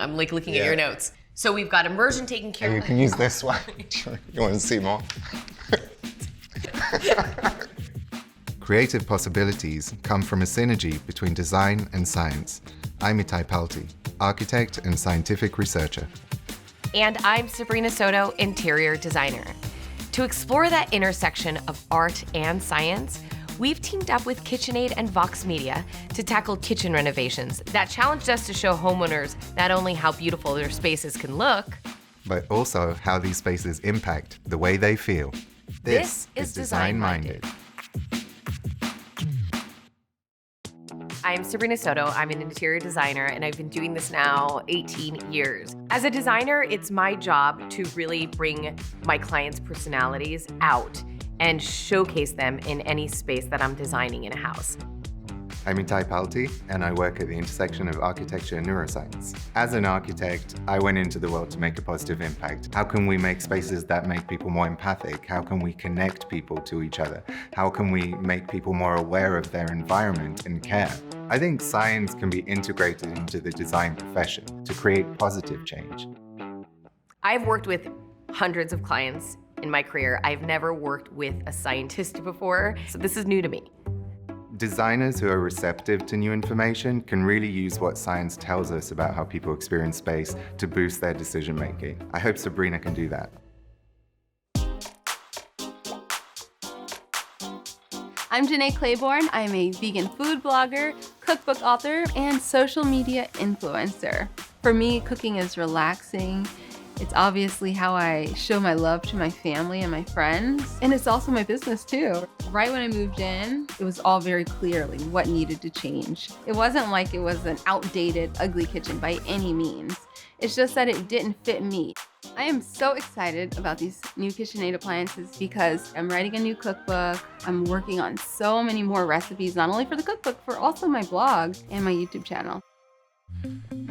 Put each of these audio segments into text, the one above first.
I'm like looking at your notes. So we've got Immersion taking care of. You can use this one. You want to see more? Creative possibilities come from a synergy between design and science. I'm Itai Palti, architect and scientific researcher. And I'm Sabrina Soto, interior designer. To explore that intersection of art and science, we've teamed up with KitchenAid and Vox Media to tackle kitchen renovations that challenged us to show homeowners not only how beautiful their spaces can look, but also how these spaces impact the way they feel. This is Design Minded. I'm Sabrina Soto. I'm an interior designer, and I've been doing this now 18 years. As a designer, it's my job to really bring my clients' personalities out and showcase them in any space that I'm designing in a house. I'm Itai Palti, and I work at the intersection of architecture and neuroscience. As an architect, I went into the world to make a positive impact. How can we make spaces that make people more empathic? How can we connect people to each other? How can we make people more aware of their environment and care? I think science can be integrated into the design profession to create positive change. I've worked with hundreds of clients in my career. I've never worked with a scientist before, so this is new to me. Designers who are receptive to new information can really use what science tells us about how people experience space to boost their decision making. I hope Sabrina can do that. I'm Jenné Claiborne. I'm a vegan food blogger, cookbook author, and social media influencer. For me, cooking is relaxing. It's obviously how I show my love to my family and my friends. And it's also my business too. Right when I moved in, it was all very clearly what needed to change. It wasn't like it was an outdated, ugly kitchen by any means. It's just that it didn't fit me. I am so excited about these new KitchenAid appliances because I'm writing a new cookbook. I'm working on so many more recipes, not only for the cookbook, for also my blog and my YouTube channel.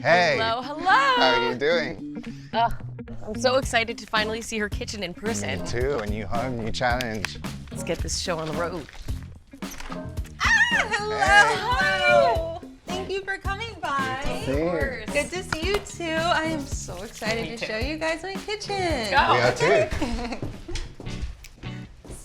Hey! Hello, hello! How are you doing? I'm so excited to finally see her kitchen in person. Me too, a new home, new challenge. Let's get this show on the road. Hello. Hi. Thank you for coming by. See? Good to see you too. I am so excited to show you guys my kitchen. Go. We are too.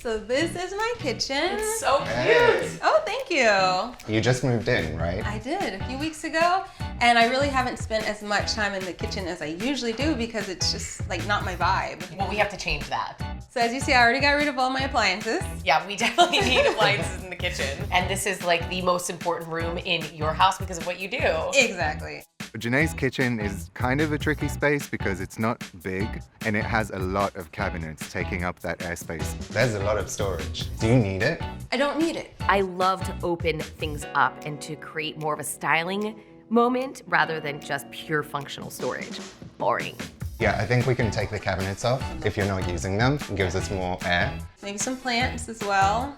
So this is my kitchen. It's so cute. Hey. Oh, thank you. You just moved in, right? I did a few weeks ago, and I really haven't spent as much time in the kitchen as I usually do because it's just like not my vibe. Well, we have to change that. So as you see, I already got rid of all my appliances. Yeah, we definitely need appliances in the kitchen. And this is like the most important room in your house because of what you do. Exactly. Jenné's kitchen is kind of a tricky space because it's not big and it has a lot of cabinets taking up that airspace. There's a lot of storage. Do you need it? I don't need it. I love to open things up and to create more of a styling moment rather than just pure functional storage. Boring. Yeah, I think we can take the cabinets off if you're not using them. It gives us more air. Maybe some plants as well.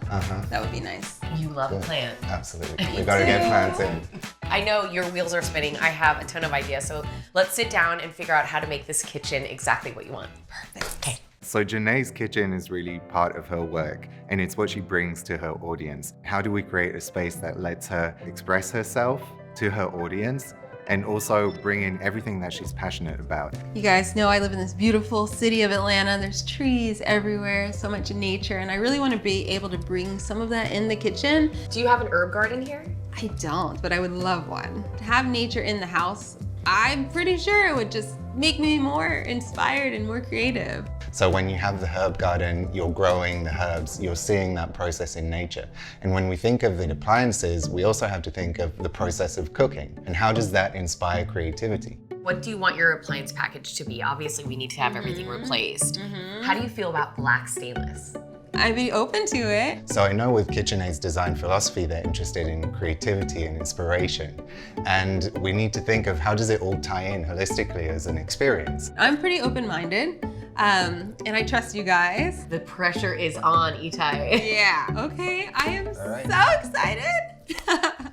That would be nice. You love a plant. Absolutely. We've got to get plants in. I know your wheels are spinning. I have a ton of ideas. So let's sit down and figure out how to make this kitchen exactly what you want. Perfect. Okay. So Jenné's kitchen is really part of her work and it's what she brings to her audience. How do we create a space that lets her express herself to her audience and also bring in everything that she's passionate about? You guys know I live in this beautiful city of Atlanta. There's trees everywhere, so much nature, and I really want to be able to bring some of that in the kitchen. Do you have an herb garden here? I don't, but I would love one. To have nature in the house, I'm pretty sure it would just make me more inspired and more creative. So when you have the herb garden, you're growing the herbs, you're seeing that process in nature. And when we think of the appliances, we also have to think of the process of cooking. And how does that inspire creativity? What do you want your appliance package to be? Obviously, we need to have everything replaced. How do you feel about black stainless? I'd be open to it. So I know with KitchenAid's design philosophy, they're interested in creativity and inspiration. And we need to think of how does it all tie in holistically as an experience. I'm pretty open-minded, and I trust you guys. The pressure is on, Itai. Yeah, okay, I am right. so excited.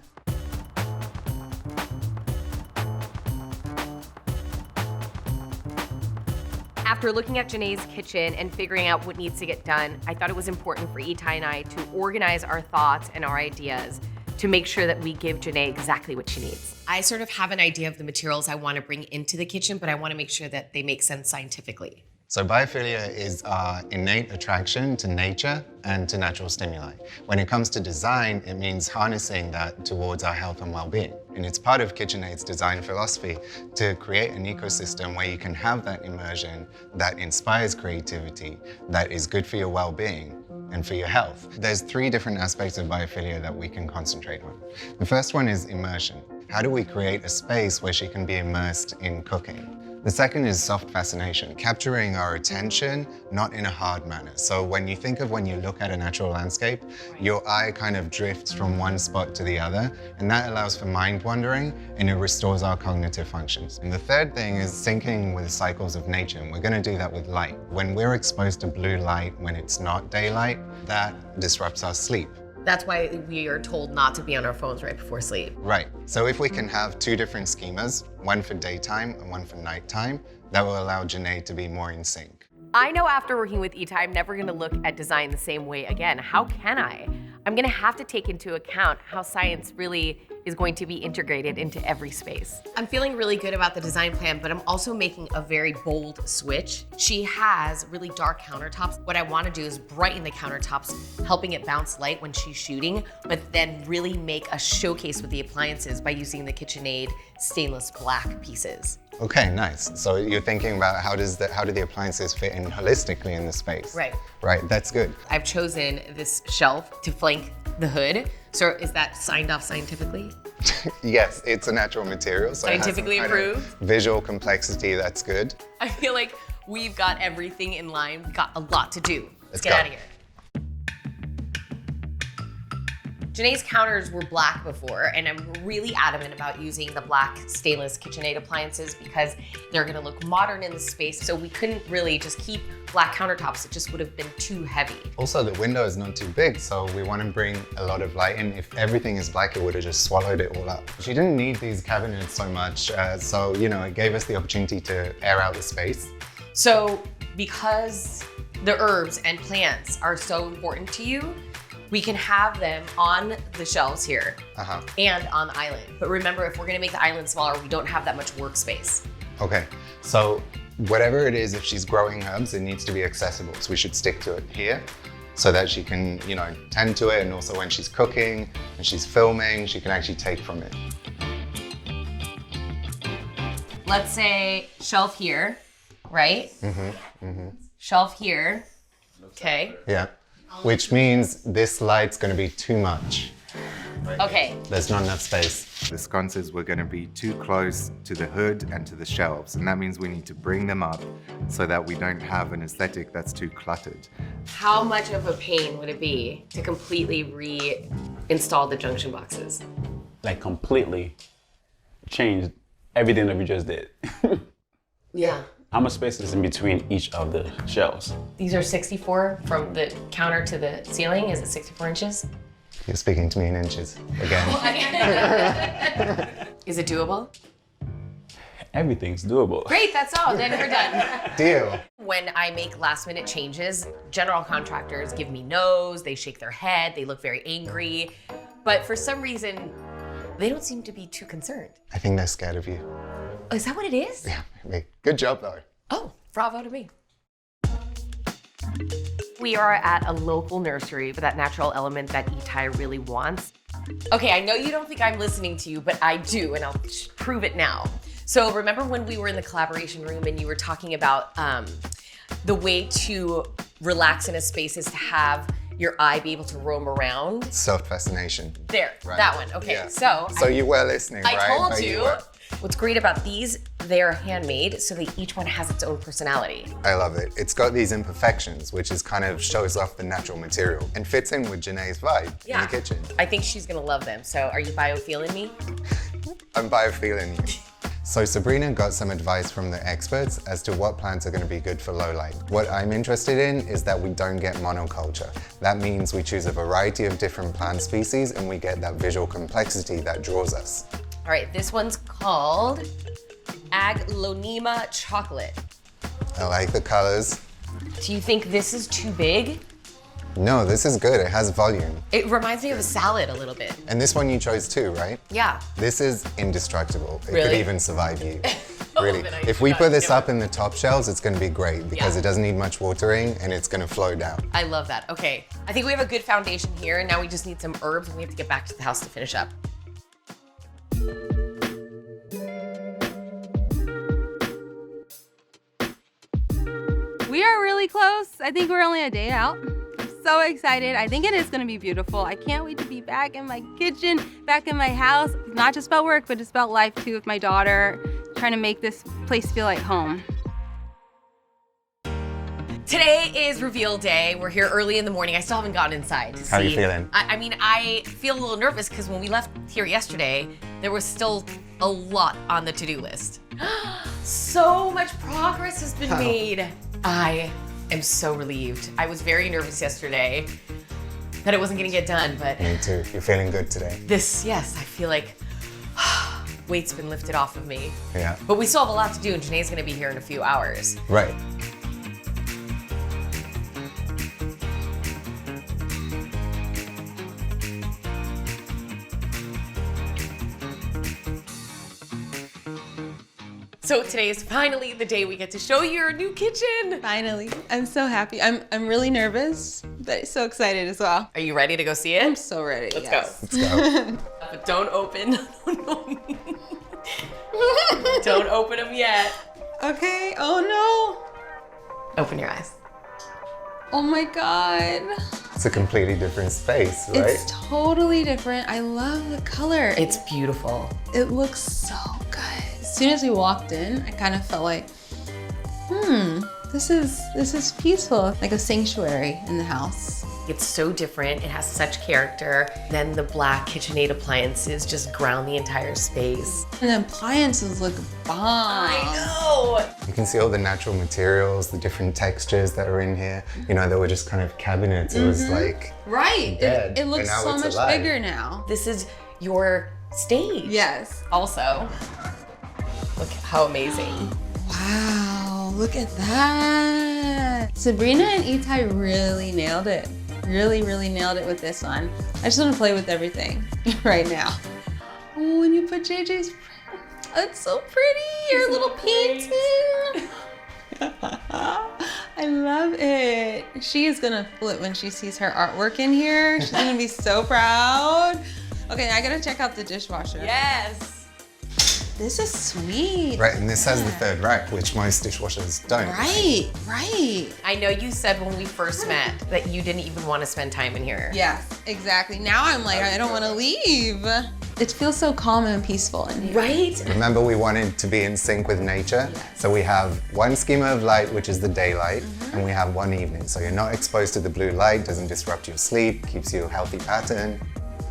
After looking at Jenné's kitchen and figuring out what needs to get done, I thought it was important for Itai and I to organize our thoughts and our ideas to make sure that we give Jenné exactly what she needs. I sort of have an idea of the materials I want to bring into the kitchen, but I want to make sure that they make sense scientifically. So biophilia is our innate attraction to nature and to natural stimuli. When it comes to design, it means harnessing that towards our health and well-being. And it's part of KitchenAid's design philosophy to create an ecosystem where you can have that immersion that inspires creativity, that is good for your well-being and for your health. There's 3 different aspects of biophilia that we can concentrate on. The first one is immersion. How do we create a space where she can be immersed in cooking? The second is soft fascination, capturing our attention, not in a hard manner. So when you look at a natural landscape, your eye kind of drifts from one spot to the other, and that allows for mind wandering, and it restores our cognitive functions. And the third thing is syncing with the cycles of nature, and we're gonna do that with light. When we're exposed to blue light when it's not daylight, that disrupts our sleep. That's why we are told not to be on our phones right before sleep. Right. So if we can have 2 different schemas, one for daytime and one for nighttime, that will allow Jenné to be more in sync. I know after working with Itai, I'm never gonna look at design the same way again. How can I? I'm gonna have to take into account how science really is going to be integrated into every space. I'm feeling really good about the design plan, but I'm also making a very bold switch. She has really dark countertops. What I wanna do is brighten the countertops, helping it bounce light when she's shooting, but then really make a showcase with the appliances by using the KitchenAid stainless black pieces. Okay, nice. So you're thinking about how do the appliances fit in holistically in the space? Right. Right, that's good. I've chosen this shelf to flank the hood. So is that signed off scientifically? Yes, it's a natural material. So Scientifically it has some kind of approved? Visual complexity, that's good. I feel like we've got everything in line. We've got a lot to do. Let's get go. out of here. Jenné's counters were black before, and I'm really adamant about using the black stainless KitchenAid appliances because they're gonna look modern in the space, so we couldn't really just keep black countertops. It just would have been too heavy. Also, the window is not too big, so we want to bring a lot of light in. If everything is black, it would have just swallowed it all up. She didn't need these cabinets so much, so it gave us the opportunity to air out the space. So because the herbs and plants are so important to you, we can have them on the shelves here and on the island. But remember, if we're gonna make the island smaller, we don't have that much workspace. Okay, so whatever it is, if she's growing herbs, it needs to be accessible. So we should stick to it here so that she can, tend to it. And also when she's cooking and she's filming, she can actually take from it. Let's say shelf here, right? Shelf here, okay. Yeah, which means this light's gonna be too much. Okay. There's not enough space. The sconces were going to be too close to the hood and to the shelves, and that means we need to bring them up so that we don't have an aesthetic that's too cluttered. How much of a pain would it be to completely reinstall the junction boxes? Like completely changed everything that we just did. Yeah. How much space is in between each of the shelves? These are 64 from the counter to the ceiling. Is it 64 inches? You're speaking to me in inches again. Is it doable? Everything's doable. Great, that's all. Then we're done. Deal. When I make last minute changes, general contractors give me no's, they shake their head, they look very angry. But for some reason, they don't seem to be too concerned. I think they're scared of you. Oh, is that what it is? Yeah, maybe. Good job though. Oh, bravo to me. We are at a local nursery with that natural element that Itai really wants. Okay, I know you don't think I'm listening to you, but I do, and I'll prove it now. So remember when we were in the collaboration room and you were talking about the way to relax in a space is to have your eye be able to roam around? Soft fascination. There, Right. that one. Okay, Yeah. so you were listening, right? I told But you. were. What's great about these, they're handmade, so each one has its own personality. I love it. It's got these imperfections, which is kind of shows off the natural material and fits in with Jenné's vibe in the kitchen. I think she's gonna love them. So are you biofeeling me? I'm biofeeling you. So Sabrina got some advice from the experts as to what plants are going to be good for low light. What I'm interested in is that we don't get monoculture. That means we choose a variety of different plant species and we get that visual complexity that draws us. All right, this one's called Aglonema Chocolate. I like the colors. Do you think this is too big? No, this is good. It has volume. It reminds me of a salad a little bit. And this one you chose too, right? Yeah. This is indestructible. It could Really? even survive you. Oh, Really. then I If we forgot put to this do up in the top shelves, it's going to be great because Yeah. it doesn't need much watering and it's going to flow down. I love that. Okay, I think we have a good foundation here, and now we just need some herbs, and we have to get back to the house to finish up. We are really close. I think we're only a day out. I'm so excited. I think it is gonna be beautiful. I can't wait to be back in my kitchen, back in my house. Not just about work, but just about life too with my daughter, trying to make this place feel like home. Today is reveal day. We're here early in the morning. I still haven't gotten inside to see. How are you feeling? I mean, I feel a little nervous because when we left here yesterday, there was still a lot on the to-do list. So much progress has been made. I am so relieved. I was very nervous yesterday that it wasn't gonna get done, but Me too. You're feeling good today. yes, I feel like weight's been lifted off of me. Yeah. But we still have a lot to do, and Jenné's gonna be here in a few hours. Right. So today is finally the day we get to show you your new kitchen. Finally, I'm so happy. I'm really nervous, but so excited as well. Are you ready to go see I'm it? so ready. Let's yes. Let's go. But don't open. Don't open them yet. Okay. Oh Open your eyes. no. Oh my God. It's a completely different space, right? It's totally different. I love the color. It's beautiful. It looks so good. As soon as we walked in, I kind of felt like, this is peaceful, like a sanctuary in the house. It's so different. It has such character. Then the black KitchenAid appliances just ground the entire space. And the appliances look bomb. know. You can see all the natural materials, the different textures that are in here. You know, they were just kind of cabinets. It was like, Right. Dead, It looks but now so it's much alive. bigger now. This is your stage. Yes. Also, look how amazing. Wow, look at that. Sabrina and Itai really nailed it. Really, really nailed it with this one. I just want to play with everything right now. Oh, and you put JJ's print. That's so pretty. Your little painting. I love it. She is gonna flip when she sees her artwork in here. She's gonna be so proud. Okay, I gotta check out the dishwasher. Yes. This is sweet. right, and this has the third rack, which most dishwashers don't. Right, right. I know you said when we first met that you didn't even want to spend time in here. Yes, exactly. Now I'm like, I don't want to leave. It feels so calm and peaceful in here. Right? Remember, we wanted to be in sync with nature. So we have one schema of light, which is the daylight, and we have one evening. So you're not exposed to the blue light, doesn't disrupt your sleep, keeps you a healthy pattern.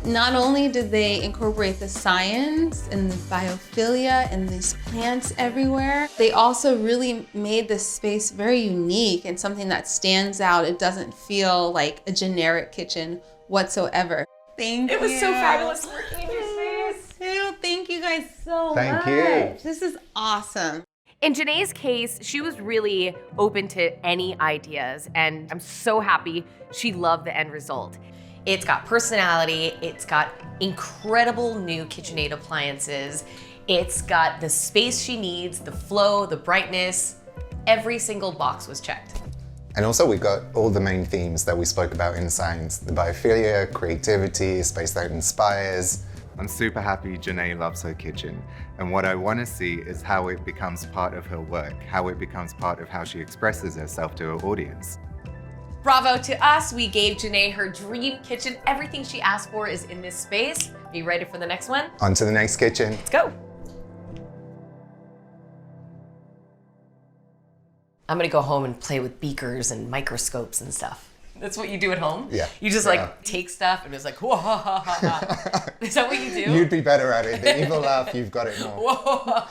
Not only did they incorporate the science and the biophilia and these plants everywhere, they also really made this space very unique and something that stands out. It doesn't feel like a generic kitchen whatsoever. Thank you. It was so fabulous working in your space. Thank you guys so Thank much. you. This is awesome. In Jenné's case, she was really open to any ideas, and I'm so happy she loved the end result. It's got personality, it's got incredible new KitchenAid appliances, it's got the space she needs, the flow, the brightness. Every single box was checked. And also we got all the main themes that we spoke about in science. The biophilia, creativity, a space that inspires. I'm super happy Jenné loves her kitchen. And what I want to see is how it becomes part of her work, how it becomes part of how she expresses herself to her audience. Bravo to us, we gave Jenné her dream kitchen. Everything she asked for is in this space. Are you ready for the next one? On to the next kitchen. Let's go. I'm gonna go home and play with beakers and microscopes and stuff. That's what you do at home? Yeah. You just Yeah. like take stuff and it's like, whoa, ha, ha, ha, ha. Is that what you do? You'd be better at it. The evil laugh, you've got it more. Whoa.